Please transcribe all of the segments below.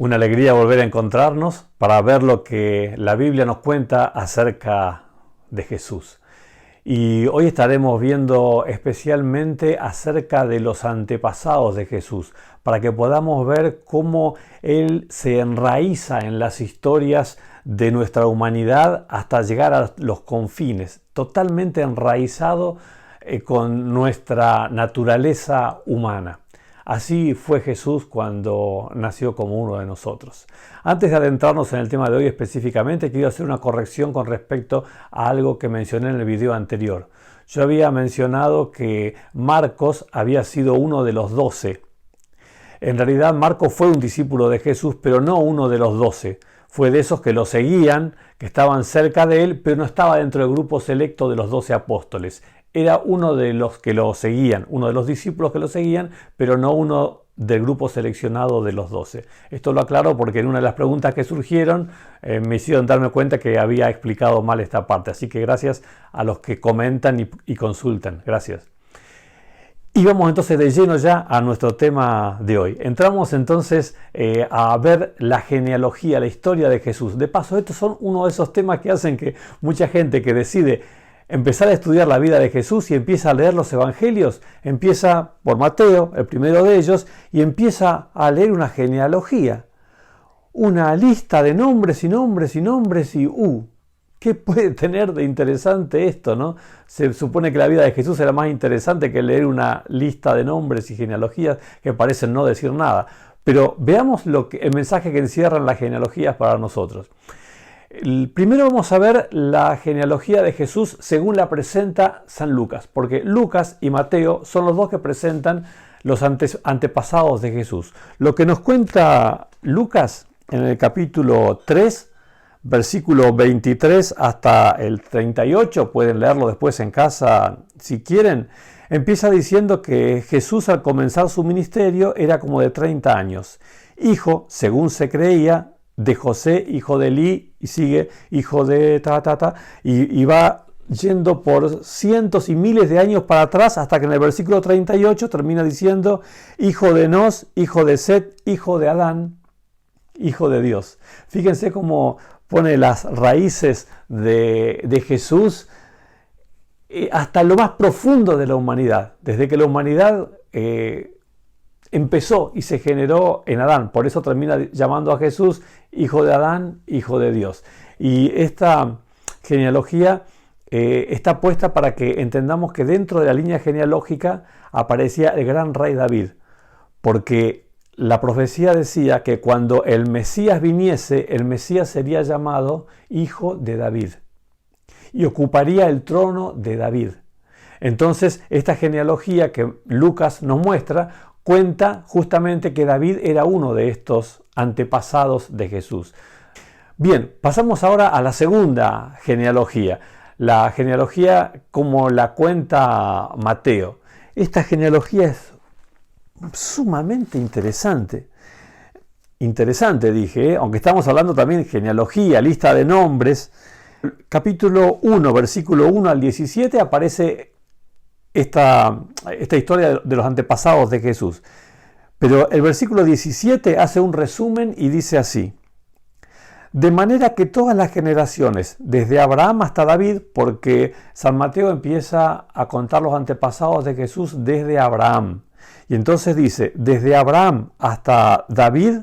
Una alegría volver a encontrarnos para ver lo que la Biblia nos cuenta acerca de Jesús. Y hoy estaremos viendo especialmente acerca de los antepasados de Jesús, para que podamos ver cómo Él se enraiza en las historias de nuestra humanidad hasta llegar a los confines, totalmente enraizado con nuestra naturaleza humana. Así fue Jesús cuando nació como uno de nosotros. Antes de adentrarnos en el tema de hoy específicamente, quiero hacer una corrección con respecto a algo que mencioné en el video anterior. Yo había mencionado que Marcos había sido uno de los 12. En realidad Marcos fue un discípulo de Jesús, pero no uno de los 12. Fue de esos que lo seguían, que estaban cerca de él, pero no estaba dentro del grupo selecto de los 12 apóstoles. Era uno de los que lo seguían, uno de los discípulos que lo seguían, pero no uno del grupo seleccionado de los 12. Esto lo aclaro porque en una de las preguntas que surgieron me hicieron darme cuenta que había explicado mal esta parte. Así que gracias a los que comentan y consultan. Gracias. Y vamos entonces de lleno ya a nuestro tema de hoy. Entramos entonces a ver la genealogía, la historia de Jesús. De paso, estos son uno de esos temas que hacen que mucha gente que decide empezar a estudiar la vida de Jesús y empieza a leer los evangelios, empieza por Mateo, el primero de ellos, y empieza a leer una genealogía, una lista de nombres y nombres y nombres y ¿qué puede tener de interesante esto, no? Se supone que la vida de Jesús era más interesante que leer una lista de nombres y genealogías que parecen no decir nada. Pero veamos el mensaje que encierran las genealogías para nosotros. Primero vamos a ver la genealogía de Jesús según la presenta San Lucas, porque Lucas y Mateo son los dos que presentan los antepasados de Jesús. Lo que nos cuenta Lucas en el capítulo 3, versículo 23 hasta el 38, pueden leerlo después en casa si quieren, empieza diciendo que Jesús al comenzar su ministerio era como de 30 años, hijo, según se creía, de José, hijo de Elí, y sigue, hijo de y va yendo por cientos y miles de años para atrás, hasta que en el versículo 38 termina diciendo, hijo de Enos, hijo de Set, hijo de Adán, hijo de Dios. Fíjense cómo pone las raíces de Jesús hasta lo más profundo de la humanidad, desde que la humanidad empezó y se generó en Adán. Por eso termina llamando a Jesús hijo de Adán, hijo de Dios. Y esta genealogía está puesta para que entendamos que dentro de la línea genealógica aparecía el gran rey David, porque la profecía decía que cuando el Mesías viniese, el Mesías sería llamado hijo de David y ocuparía el trono de David. Entonces, esta genealogía que Lucas nos muestra cuenta justamente que David era uno de estos antepasados de Jesús. Bien, pasamos ahora a la segunda genealogía, la genealogía como la cuenta Mateo. Esta genealogía es sumamente interesante. Interesante dije, aunque estamos hablando también de genealogía, lista de nombres. Capítulo 1, versículo 1 al 17 aparece esta historia de los antepasados de Jesús. Pero el versículo 17 hace un resumen y dice así: de manera que todas las generaciones, desde Abraham hasta David, porque San Mateo empieza a contar los antepasados de Jesús desde Abraham. Y entonces dice, desde Abraham hasta David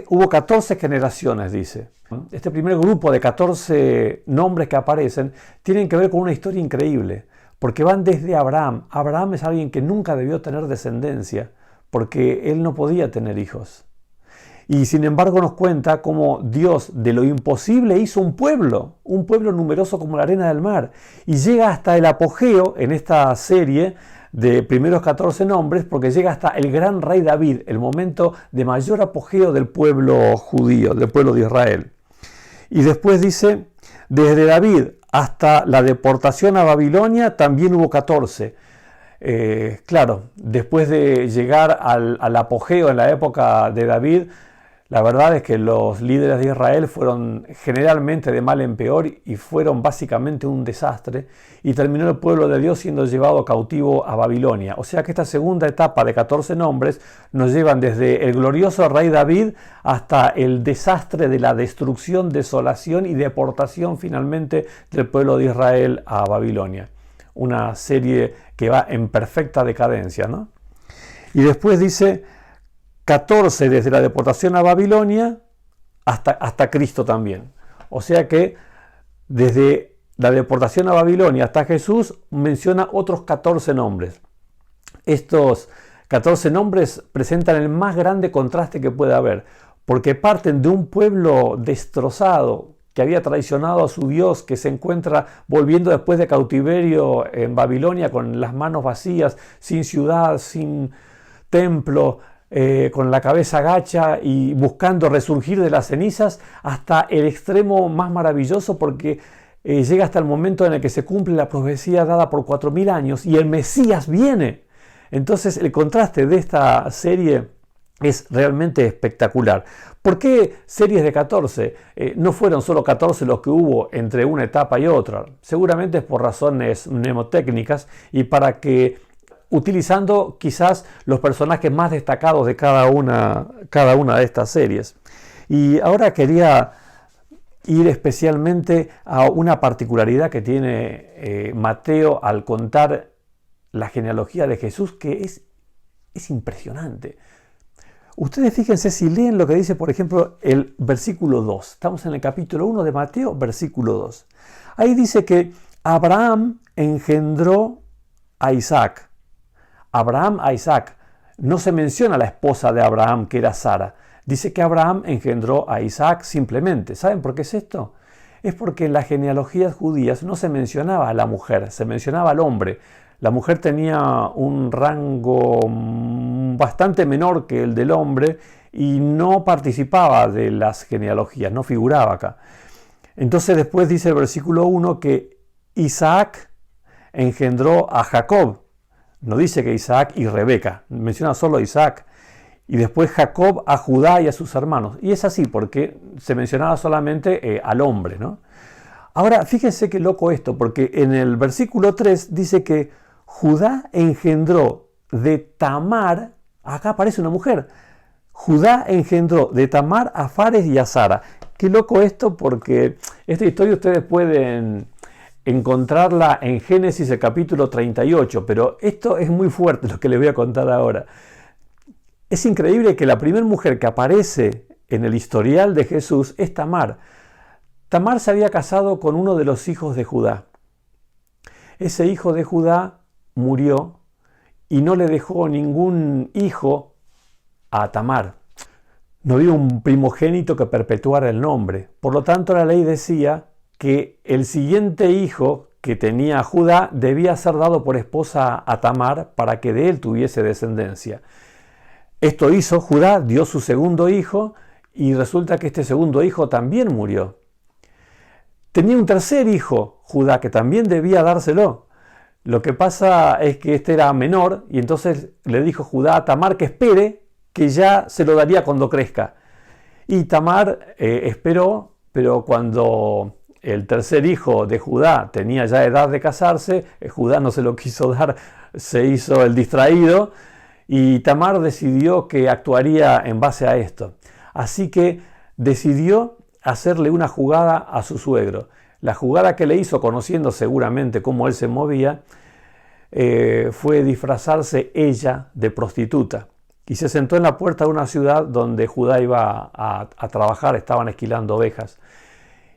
hubo 14 generaciones, dice. Este primer grupo de 14 nombres que aparecen tienen que ver con una historia increíble, porque van desde Abraham. Abraham es alguien que nunca debió tener descendencia, porque él no podía tener hijos. Y sin embargo nos cuenta cómo Dios de lo imposible hizo un pueblo numeroso como la arena del mar. Y llega hasta el apogeo en esta serie de primeros 14 nombres, porque llega hasta el gran rey David, el momento de mayor apogeo del pueblo judío, del pueblo de Israel. Y después dice, desde David hasta la deportación a Babilonia también hubo 14. Claro, después de llegar al apogeo en la época de David, La verdad es que los líderes de Israel fueron generalmente de mal en peor y fueron básicamente un desastre, y terminó el pueblo de Dios siendo llevado cautivo a Babilonia. O sea que esta segunda etapa de 14 nombres nos llevan desde el glorioso rey David hasta el desastre de la destrucción, desolación y deportación finalmente del pueblo de Israel a Babilonia. Una serie que va en perfecta decadencia, ¿no? Y después dice 14 desde la deportación a Babilonia hasta Cristo también. O sea que desde la deportación a Babilonia hasta Jesús menciona otros 14 nombres. Estos 14 nombres presentan el más grande contraste que puede haber, porque parten de un pueblo destrozado, que había traicionado a su Dios, que se encuentra volviendo después de cautiverio en Babilonia con las manos vacías, sin ciudad, sin templo, con la cabeza gacha y buscando resurgir de las cenizas, hasta el extremo más maravilloso, porque llega hasta el momento en el que se cumple la profecía dada por 4000 años y el Mesías viene. Entonces el contraste de esta serie es realmente espectacular. ¿Por qué series de 14? No fueron solo 14 los que hubo entre una etapa y otra. Seguramente es por razones mnemotécnicas y para que, utilizando quizás los personajes más destacados de cada una de estas series. Y ahora quería ir especialmente a una particularidad que tiene Mateo al contar la genealogía de Jesús, que es impresionante. Ustedes fíjense si leen lo que dice, por ejemplo, el versículo 2. Estamos en el capítulo 1 de Mateo, versículo 2. Ahí dice que Abraham engendró a Isaac. Abraham a Isaac. No se menciona la esposa de Abraham, que era Sara. Dice que Abraham engendró a Isaac simplemente. ¿Saben por qué es esto? Es porque en las genealogías judías no se mencionaba a la mujer, se mencionaba al hombre. La mujer tenía un rango bastante menor que el del hombre y no participaba de las genealogías, no figuraba acá. Entonces después dice el versículo 1 que Isaac engendró a Jacob. No dice que Isaac y Rebeca, menciona solo a Isaac. Y después Jacob a Judá y a sus hermanos. Y es así porque se mencionaba solamente al hombre, ¿no? Ahora, fíjense qué loco esto, porque en el versículo 3 dice que Judá engendró de Tamar, acá aparece una mujer, Judá engendró de Tamar a Fares y a Sara. Qué loco esto, porque esta historia ustedes pueden encontrarla en Génesis el capítulo 38, pero esto es muy fuerte lo que les voy a contar ahora. Es increíble que la primera mujer que aparece en el historial de Jesús es Tamar. Tamar se había casado con uno de los hijos de Judá. Ese hijo de Judá murió y no le dejó ningún hijo a Tamar. No había un primogénito que perpetuara el nombre. Por lo tanto, la ley decía que el siguiente hijo que tenía Judá debía ser dado por esposa a Tamar para que de él tuviese descendencia. Esto hizo Judá, dio su segundo hijo y resulta que este segundo hijo también murió. Tenía un tercer hijo, Judá, que también debía dárselo. Lo que pasa es que este era menor y entonces le dijo Judá a Tamar que espere, que ya se lo daría cuando crezca. Y Tamar esperó, pero cuando el tercer hijo de Judá tenía ya edad de casarse, Judá no se lo quiso dar, se hizo el distraído y Tamar decidió que actuaría en base a esto. Así que decidió hacerle una jugada a su suegro. La jugada que le hizo, conociendo seguramente cómo él se movía, fue disfrazarse ella de prostituta. Y se sentó en la puerta de una ciudad donde Judá iba a trabajar, estaban esquilando ovejas.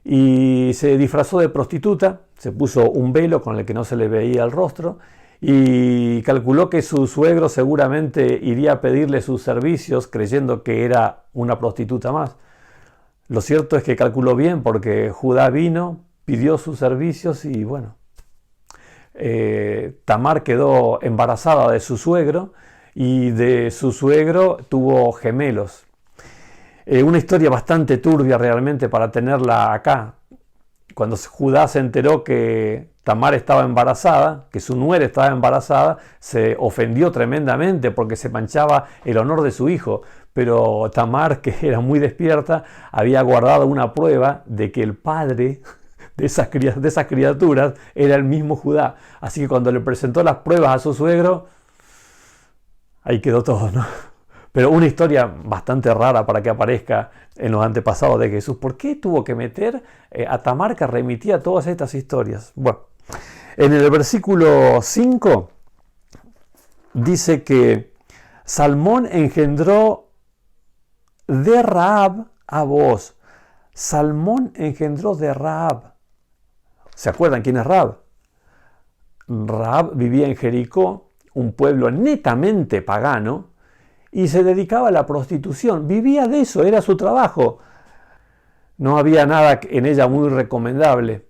Y se disfrazó de prostituta, se puso un velo con el que no se le veía el rostro y calculó que su suegro seguramente iría a pedirle sus servicios creyendo que era una prostituta más. Lo cierto es que calculó bien porque Judá vino, pidió sus servicios y bueno, Tamar quedó embarazada de su suegro y de su suegro tuvo gemelos. Una historia bastante turbia realmente para tenerla acá. cuando Judá se enteró que Tamar estaba embarazada, que su nuera estaba embarazada, se ofendió tremendamente porque se manchaba el honor de su hijo. Pero Tamar, que era muy despierta, había guardado una prueba de que el padre de esas criaturas era el mismo Judá. Así que cuando le presentó las pruebas a su suegro, ahí quedó todo, ¿no? Pero una historia bastante rara para que aparezca en los antepasados de Jesús. ¿Por qué tuvo que meter a Tamar, que remitía todas estas historias? Bueno, en el versículo 5 dice que Salmón engendró de Rahab a Booz. Salmón engendró de Rahab. ¿Se acuerdan quién es Rahab? Rahab vivía en Jericó, un pueblo netamente pagano, y se dedicaba a la prostitución. Vivía de eso, era su trabajo. No había nada en ella muy recomendable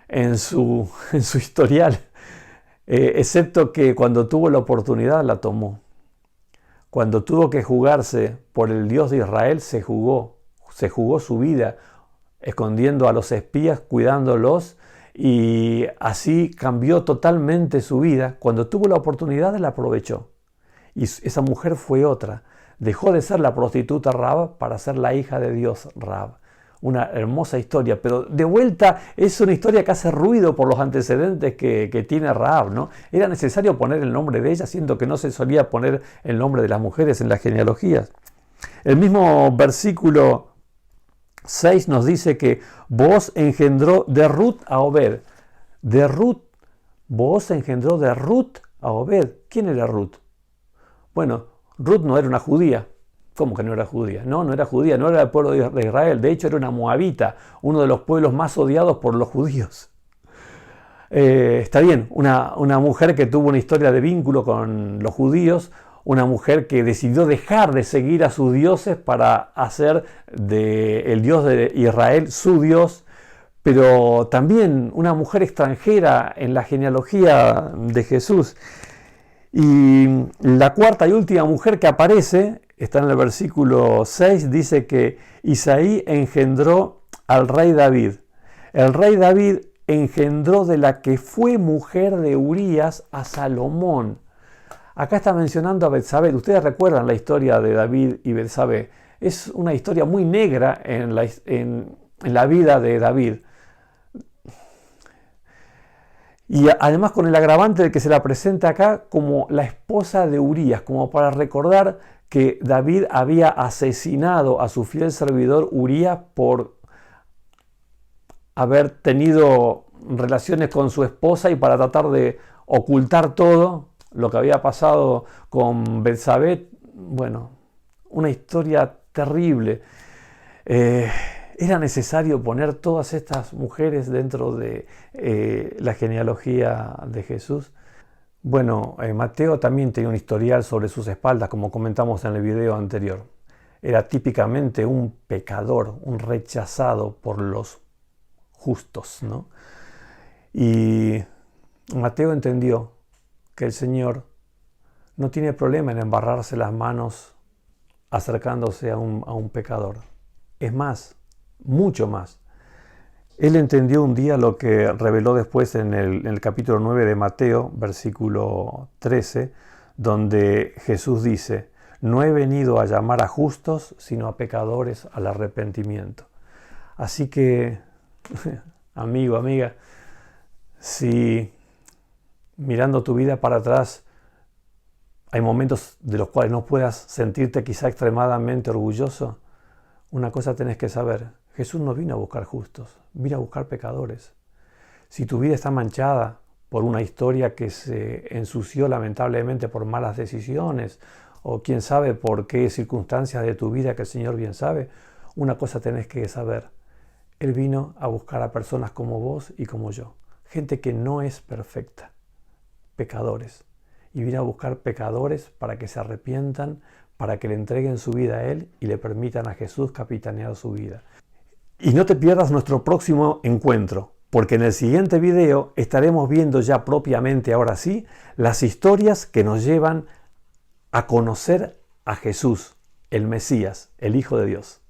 en su historial, excepto que cuando tuvo la oportunidad la tomó. Cuando tuvo que jugarse por el Dios de Israel, se jugó su vida, escondiendo a los espías, cuidándolos, y así cambió totalmente su vida. Cuando tuvo la oportunidad, la aprovechó. Y esa mujer fue otra. Dejó de ser la prostituta Rahab para ser la hija de Dios Rahab. Una hermosa historia, pero de vuelta es una historia que hace ruido por los antecedentes que tiene Rahab, ¿no? Era necesario poner el nombre de ella, siendo que no se solía poner el nombre de las mujeres en las genealogías. El mismo versículo 6 nos dice que Booz engendró de Ruth a Obed. De Ruth, Booz engendró de Ruth a Obed. ¿Quién era Ruth? Bueno, Ruth no era una judía. ¿Cómo que no era judía? No, no era judía, no era del pueblo de Israel. De hecho, era una moabita, uno de los pueblos más odiados por los judíos. Está bien, una mujer que tuvo una historia de vínculo con los judíos, una mujer que decidió dejar de seguir a sus dioses para hacer del Dios de Israel su Dios, pero también una mujer extranjera en la genealogía de Jesús. Y la cuarta y última mujer que aparece, está en el versículo 6, dice que Isaí engendró al rey David. El rey David engendró de la que fue mujer de Urías a Salomón. Acá está mencionando a Betsabé. Ustedes recuerdan la historia de David y Betsabé. Es una historia muy negra en la vida de David. Y además con el agravante de que se la presenta acá como la esposa de Urías, como para recordar que David había asesinado a su fiel servidor Urías por haber tenido relaciones con su esposa y para tratar de ocultar todo lo que había pasado con Betsabé. Bueno, una historia terrible. ¿Era necesario poner todas estas mujeres dentro de la genealogía de Jesús? Bueno, Mateo también tenía un historial sobre sus espaldas, como comentamos en el video anterior. Era típicamente un pecador, un rechazado por los justos, ¿no? Y Mateo entendió que el Señor no tiene problema en embarrarse las manos acercándose a un pecador. Es más, mucho más. Él entendió un día lo que reveló después en el capítulo 9 de Mateo, versículo 13, donde Jesús dice: no he venido a llamar a justos, sino a pecadores al arrepentimiento. Así que, amigo, amiga, si mirando tu vida para atrás hay momentos de los cuales no puedas sentirte quizá extremadamente orgulloso, una cosa tenés que saber: Jesús no vino a buscar justos, vino a buscar pecadores. Si tu vida está manchada por una historia que se ensució lamentablemente por malas decisiones, o quién sabe por qué circunstancias de tu vida que el Señor bien sabe, una cosa tenés que saber: Él vino a buscar a personas como vos y como yo, gente que no es perfecta, pecadores. Y vino a buscar pecadores para que se arrepientan, para que le entreguen su vida a Él y le permitan a Jesús capitanear su vida. Y no te pierdas nuestro próximo encuentro, porque en el siguiente video estaremos viendo ya propiamente, ahora sí, las historias que nos llevan a conocer a Jesús, el Mesías, el Hijo de Dios.